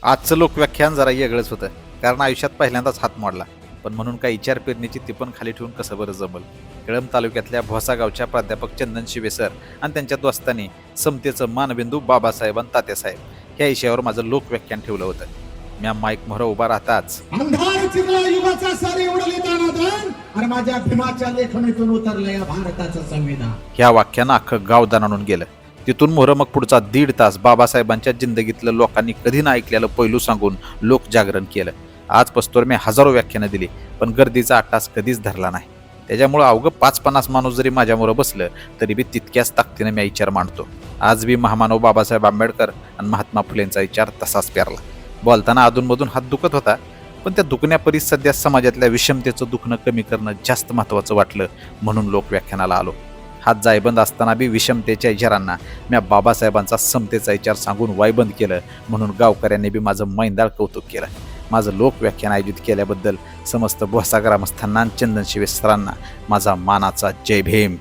आजचं लोकव्याख्यान जरा वेगळंच होतं, कारण आयुष्यात पहिल्यांदाच हात मोडला. पण म्हणून काय विचार पेरणीची ती पण खाली ठेवून कसं बरं जमल. कळंब तालुक्यातल्या भोसा गावच्या प्राध्यापक चंदन शिवे सर आणि त्यांच्या दोस्तांनी समतेचं मानबिंदू बाबासाहेब आणि तात्यासाहेब ह्या विषयावर माझं लोकव्याख्यान ठेवलं होतं. म्या माईक मोहर उभा राहताच अंधार चिरला युगाचा सारे उडले दानादान आणि माझ्या भीमाच्या लेखणीतून उतरलं या भारताचं संविधान. ह्या वाक्यानं अख्खं गाव दणाणून गेलं. तिथून मोहर मग पुढचा 1.5 तास बाबासाहेबांच्या जिंदगीतलं लोकांनी कधी ना ऐकलेलं पैलू सांगून लोकजागरण केलं. आज पस्तोर मी हजारो व्याख्यानं दिली, पण गर्दीचा आटास कधीच धरला नाही. त्याच्यामुळं अवघं 5-50 माणूस जरी माझ्यामुळं बसलं तरी बी तितक्याच ताकदीनं मी विचार मांडतो. आज बी महामानव बाबासाहेब आंबेडकर आणि महात्मा फुलेंचा विचार तसाच पेरला. बोलताना अधूनमधून हात दुखत होता, पण त्या दुखण्यापरी सध्या समाजातल्या विषमतेचं दुखणं कमी करणं जास्त महत्त्वाचं वाटलं, म्हणून लोकव्याख्यानाला आलो. हात जायबंद असताना बी विषमतेच्या विचारांना म्या बाबासाहेबांचा समतेचा विचार सांगून वायबंद केलं, म्हणून गावकऱ्यांनी बी माझं मैंदाळ कौतुक केलं. माझं लोकव्याख्यान आयोजित केल्याबद्दल समस्त भोसा ग्रामस्थांना आणि चंदन शिवे सरांना माझा मानाचा जय भीम.